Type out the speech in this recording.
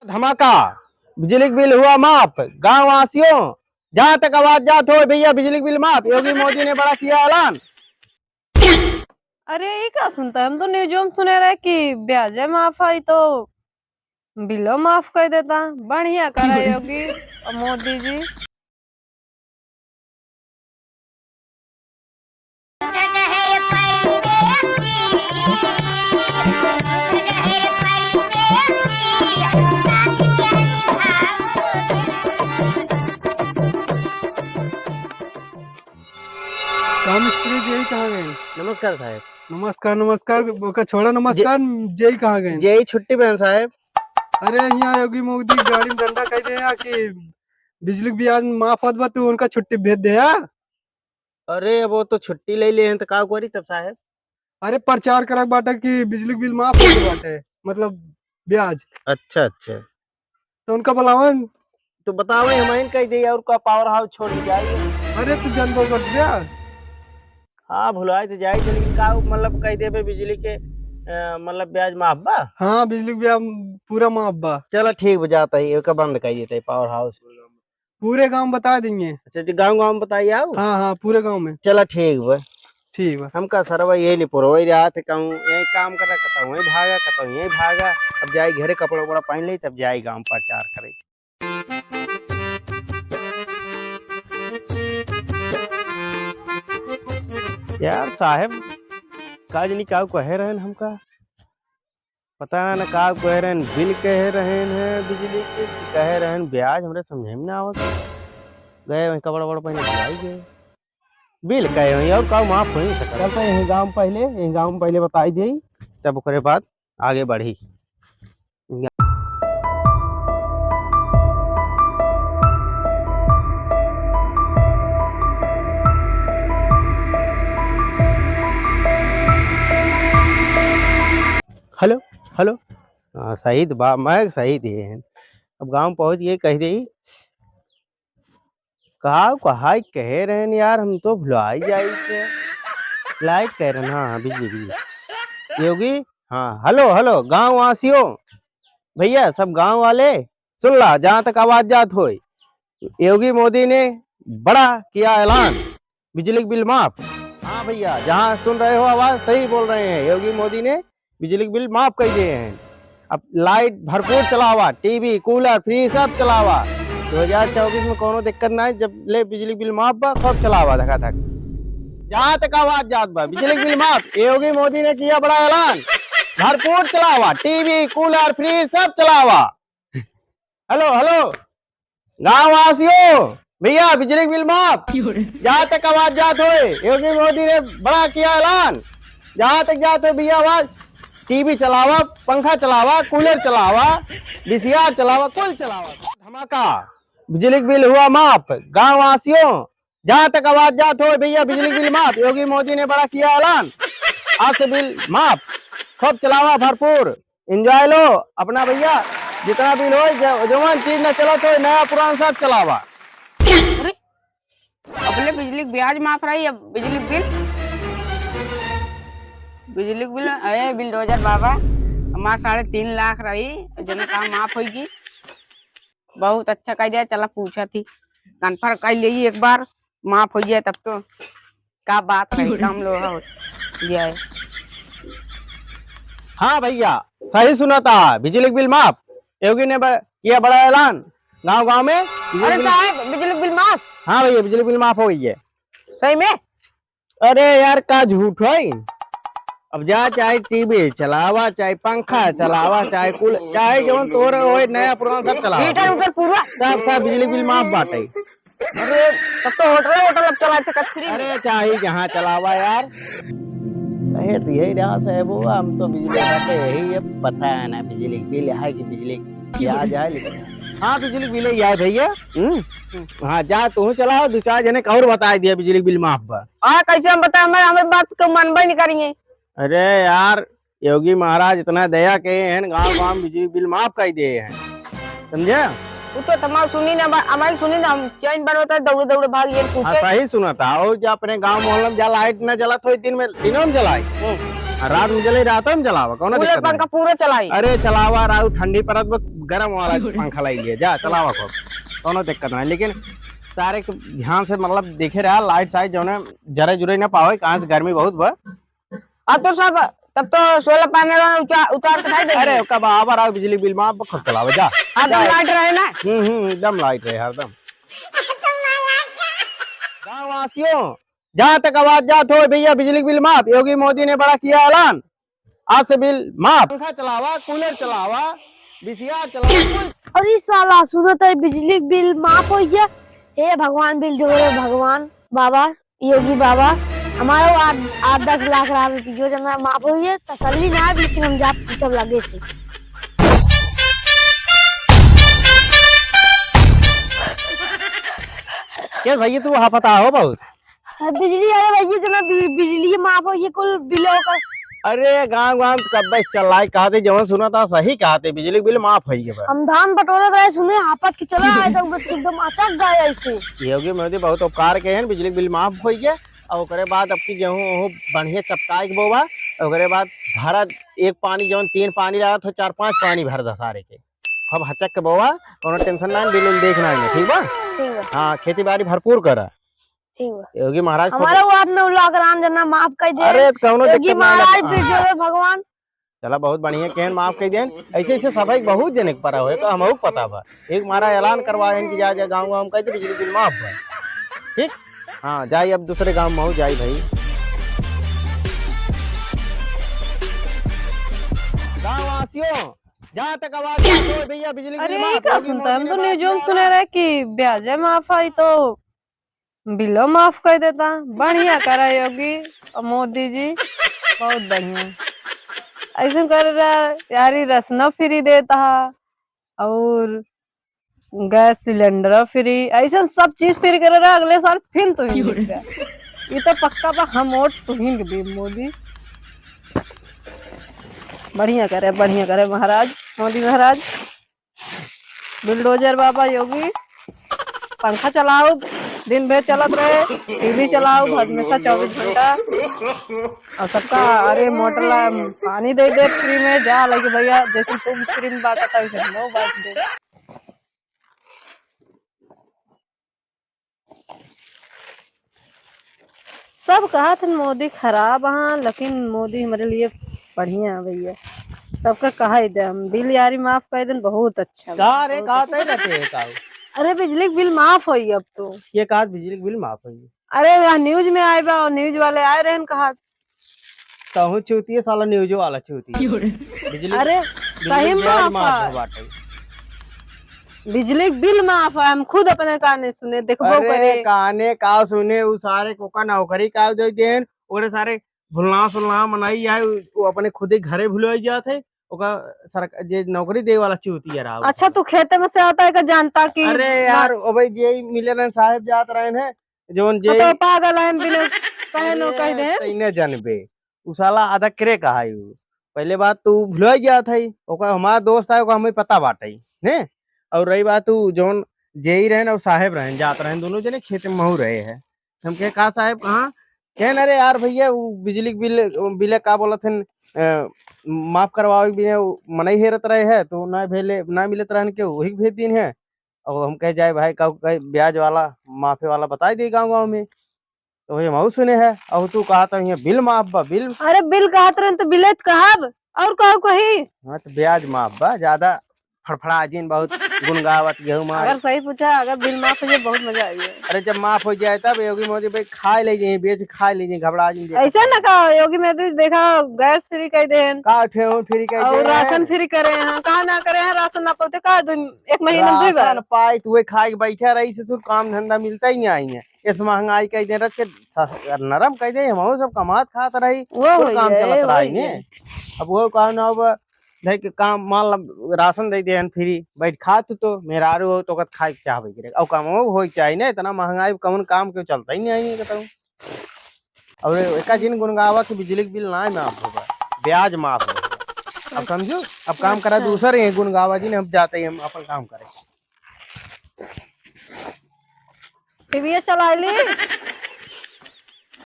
धमाका, बिजली बिल हुआ माफ। गांव वासियों, जहां तक आवाज जात हो भैया बिजली बिल माफ। योगी मोदी ने बड़ा किया ऐलान। अरे ये क्या सुनता है? हम तो न्यूज़ में सुने रहे कि ब्याज माफ आई तो बिलो माफ कर देता। बढ़िया करा योगी और मोदी जी। काम मिस्त्री जय कहाँ गए? नमस्कार साहब। नमस्कार नमस्कार ओका छोड़ा नमस्कार। जय कहाँ गए? जय छुट्टी बहन साहब। अरे यहाँ योगी मोदी गाड़ी में डंडा कह दे कि बिजली ब्याज माफ होत बा तू उनका छुट्टी भेज दे या। अरे वो तो छुट्टी ले लिए हैं तो का करी तब साहब। अरे प्रचार करक बाटा कि बिजली बिल माफ हो बाटे, मतलब ब्याज। अच्छा अच्छा, तो उनका बुलावन। तो बताओ हमारे कह दे और का पावर हाउस छोड़ के जाइए। अरे तू जनता कर दिया। हाँ भुलाए तो जाए तो, लेकिन का मतलब कह दे बिजली के मतलब ब्याज माफ बा। हाँ बिजली ब्याज पूरा माफ बा। चलो ठीक बजाता है, का बंद कर देते पावर हाउस। पूरे गांव बता देंगे। अच्छा जी, गाँव गाँव में बताइए आओ। हाँ हाँ पूरे गांव में। चलो ठीक बा। ठीक बा। हमका सरवा यही नहीं पुरो वही रात कहूँ यही काम करा कहता हूँ यही भागा कहता हूँ यही भागा। अब जाए घरे कपड़ा वपड़ा पहन ले तब जाए गाँव प्रचार करे। यार साहब काज नहीं का कहे रहे हमका पता न का कह रहे बिल कह रहे हैं बिजली के कह रहे हैं ब्याज हमरे समझे में ना आवत। गए वहीं कपड़ा वपड़ा पहने जाई गए बिल कहे वहीं और का माफ हो नहीं सका। चलता यही गाँव में पहले बताई दी तब ओकरे बाद आगे बढ़ी। हेलो हेलो, हाँ शहीद बा मैं शहीद है। अब गांव पहुंच गए कह दी कहा कह रहे हैं यार हम तो भुलाई जाए लाइट कह रहे हैं। हाँ बिजली बिजली योगी। हाँ हेलो हेलो गांव वासियों भैया सब गांव वाले सुन ला जहां तक आवाज जात हो। योगी मोदी ने बड़ा किया ऐलान बिजली बिल माफ। हाँ भैया जहां सुन रहे हो आवाज सही बोल रहे हैं, योगी मोदी ने बिजली बिल माफ कर दिए हैं। अब लाइट भरपूर चलावा, टीवी कूलर फ्रिज सब चलावा। 2024 में कोनो दिक्कत ना है, जब ले बिजली बिल माफ बा सब चलावा धका धक जहाँ तक आवाज जात बा बिजली बिल माफ। योगी मोदी ने किया बड़ा ऐलान, भरपूर चलावा, टीवी कूलर फ्रिज सब चलावा। हेलो हेलो गाँव वासियों भैया बिजली बिल माफ। जहाँ तक आवाज जात हो योगी मोदी ने बड़ा किया ऐलान, जहाँ तक जात हो भैया आवाज। टीवी चलावा, पंखा चलावा, कूलर चलावा, VCR चलावा, कुल चलावा। धमाका, बिजली बिल हुआ माफ। गांव वासियों जहां तक आवाज जात हो भैया बिजली बिल माफ। योगी मोदी ने बड़ा किया ऐलान, आज से बिल माफ। खूब चलावा, भरपूर एंजॉय लो अपना भैया। जितना बिल हो जवान चीज न चला तो नया पुराना सब चलावा। अपने बिजली ब्याज माफ रही है। बिजली बिल अरे बिल 2000 बाबा हमारे 3.5 लाख रही जन काम माफ होगी। बहुत अच्छा कह दिया। चला पूछा थी कन्फर्म कर ली एक बार माफ हो जाए तब तो क्या बात है। काम लोग हो गया है। हाँ भैया सही सुना था, बिजली बिल माफ। योगी ने किया बड़ा ऐलान गांव गांव में। अरे साहब बिजली बिल माफ। हाँ भैया बिजली बिल माफ हो गई है। सही में? अरे यार का झूठ है। अब जा चाहे टीवी चलावा, चाहे पंखा चलावा, चाहे कूल चाहे जो तोर होए नया पुराना सब चलावा। हीटर उटर पूरा सब बिजली बिल माफ बाटे। अरे तब तो होटल अब चला सकत फ्री। अरे चाहे जहाँ चलावा यार। यही रहा साहब, हम तो बिजली बाटे यही है पता है ना। बिजली बिल है कि बिजली ब्याज है, लेकिन हाँ बिजली बिल ही है भैया। हाँ जा तू चलाओ, 2-4 जने और बता दिया बिजली बिल माफ बा। कैसे हम बताए? हमारे बात को मनबा नहीं करेंगे। अरे यार योगी महाराज इतना दया के हैं, गांव गांव बिजली बिल माफ कर दिए हैं, समझे? वो तो तमाम सुनी ना हमारी सुनी ना। हम चैन बन होता है दौड़े दौड़े भाग ये हाँ सही सुना था। और जो अपने गांव मोहल्ले में जला लाइट न जला तो दिन में दिनों में जलाई रात में जले रात में जलावा कौन कूलर दिक्कत पंखा नहीं। पूरा चलाई। अरे चलावा राव ठंडी परत में गरम वाला पंखा लाई लिया जा चलावा को कोनो दिक्कत नहीं। लेकिन सारे के ध्यान से मतलब देखे रहा लाइट साइट जो है जरे जुरे ना पावे कहाँ से गर्मी बहुत बा। अब तो सब तब तो सोलर पैनल उतार के दे। अरे कब आवर आओ बिजली बिल माफ खुद चलावा जा। एकदम लाइट रहे ना। एकदम लाइट रहे हरदम। गाँव वासियों जहाँ तक आवाज जात हो भैया बिजली बिल माफ। योगी मोदी ने बड़ा किया ऐलान, आज से बिल माफ। पंखा चलावा, कूलर चलावा, बीसीआर चलावा। अरे साला सुनो तो बिजली बिल माफ हो गया। हे भगवान बिल जो है भगवान बाबा योगी बाबा हमारा 8-10 लाख रुपये जो जना माफ हो गया तसल्ली ना लेकिन हम जा पूछब लगे से। क्या भैया तू हाँ पता हो बहुत। बिजली अरे भैया जना बिजली माफ हो गया कुल बिलों का। अरे गाँव गाँव कब चल रहा है कहते जवन सुना था सही कहते बिजली बिल माफ हो गया। हम धान बटोरे गए सुने हापत के चला आए तो एकदम अचक गए ऐसे। योगी मोदी बहुत उपकार के हैं बिजली बिल माफ हो गया। और ओकरे बाद अब की गेहूँ बढ़िया चपकाए के बोवा। ओकरे बाद भरा एक पानी जवन 3 पानी लगा तो 4-5 पानी भर दसारे के अब हचक के बोवा कोनो टेंशन ना बिल उल देखना है ठीक बा। ठीक है हाँ खेती बाड़ी भरपूर करा ठीक है। योगी महाराज हमारा 8-9 लाख रान जना माफ कर दे। अरे कौनो योगी दिक्कत महाराज ना पे जो है भगवान चला बहुत बढ़िया केहन माफ कर देन। ऐसे ऐसे सभी बहुत जने के परा हुए तो हमहू पता बा। एक मारा ऐलान करवाए कि जा गाँव गाँव कहते बिजली बिल माफ बा ठीक। हाँ जाई अब दूसरे गाँव में हो जाई भाई। गाँव वासियों जहाँ तक आवाज हो भैया बिजली बिल अरे माफ। ये क्या योगी सुनता है, हम मोदी तो ने न्यूज में बड़ा सुने रहे कि ब्याजे माफ आई तो बिलो माफ कर देता। बढ़िया करा योगी और मोदी जी बहुत बढ़िया ऐसे कर रहा यारी रसना फ्री देता और गैस सिलेंडर फ्री ऐसा सब चीज फ्री कर रहा। अगले साल फिर तो ही मिल गया। ये तो पक्का बा हम वोट तो ही दे मोदी। बढ़िया करे महाराज मोदी महाराज। बुलडोजर बाबा योगी पंखा चलाओ दिन भर चलत रहे, टीवी चलाओ हमेशा 24 घंटा और सबका अरे मोटर ला पानी दे दे फ्री में जा लगे भैया जैसे तुम फ्री में बांटा वैसे हम लोग बांट दे। सब कहा था मोदी खराब हाँ लेकिन मोदी हमारे लिए बढ़िया है भैया। सबका कहा ही दे हम बिल यारी माफ कर दें बहुत अच्छा बा, का रे बहुत कहा अच्छा। तय रहते हैं का अरे बिजली के बिल माफ हुई अब तो। ये कहा बिजली बिल माफ हो गई। अरे यहाँ न्यूज में आए बा और न्यूज वाले आए रहे कहा। कहूँ चूती है साला न्यूज वाला चूती बिजली अरे सही बिल ब्याज माफ माफ है। बाटे। बिजली के बिल माफ है हम खुद अपने काने सुने देखबो अरे करे। काने का सुने उ सारे कोका नौकरी का दे देन ओरे सारे भुलना सुलना मनाई है वो अपने खुद ही घरे भुलवाई जाते ओका सरकार जे नौकरी दे वाला चूती है राव। अच्छा तू खेते में से आता है का जानता कि अरे यार ओ भाई जे मिले साहब जात रहे हैं जोन जे तो पागल है बिना कहे नो कह दे। तइने जानबे उ साला आधा करे कहा है उ। पहले बात तू भुलवाई जात है ओका हमारा दोस्त है ओका हमें पता बाटे ने। और रही बात तू जोन जेई रहे और साहेब रहे जात रहे दोनों जने खेत में महू रहे हैं। हम कहे का साहेब कहाँ कह अरे यार भैया वो बिजली बिल का बोलत हन माफ करवावे बिना मनाई हेरत रहे है तो ना भेले ना मिलत रहन के वही भेज दिन है। और हम कह जाए भाई का ब्याज वाला माफे वाला बता दे गाँव गाँव में तो वही महू सुने है। और तू कहा था बिल माफ बा बिल। अरे बिल कहत रहे तो बिलेत कहब और कहो कही। हाँ तो ब्याज माफ बा ज्यादा फड़फड़ा जिन बहुत गुनगावत गेहूं मार। अगर सही पूछा अगर बिल माफ हो जाए बहुत मजा आई है। अरे जब माफ हो जाए तब योगी मोदी भाई खा ले जाए बेच खा ले जाए घबरा जी ऐसा ना कहा योगी में तो देखा गैस फ्री कह दे का ठेऊ फ्री कह और राशन फ्री करे हैं कहा ना करे हैं राशन ना पाते कहा 1 महीने में 2 बार। राशन पाई तू खाए के बैठा रही से सुर काम धंधा मिलता ही नहीं आई है। इस महंगाई कह दे रख के नरम कह दे हम सब कमात खात रही वो कुल काम है, चलत वो रही है। ने। अब वो काम ना अब भाई के काम मान ला राशन दे दे फ्री बैठ खा तो मेहरारू हो तो कत खाए के चाहबे करे और काम हो चाहिए ना इतना महंगाई कौन काम के चलता ही नहीं आई कहता। और एका जिन गुनगावा के बिजली के बिल ना माफ होगा ब्याज माफ होगा। अब समझो अब काम करा दूसरे हैं गुनगावा जी ने हम जाते ही हम अपन काम करें। टीवी चला ली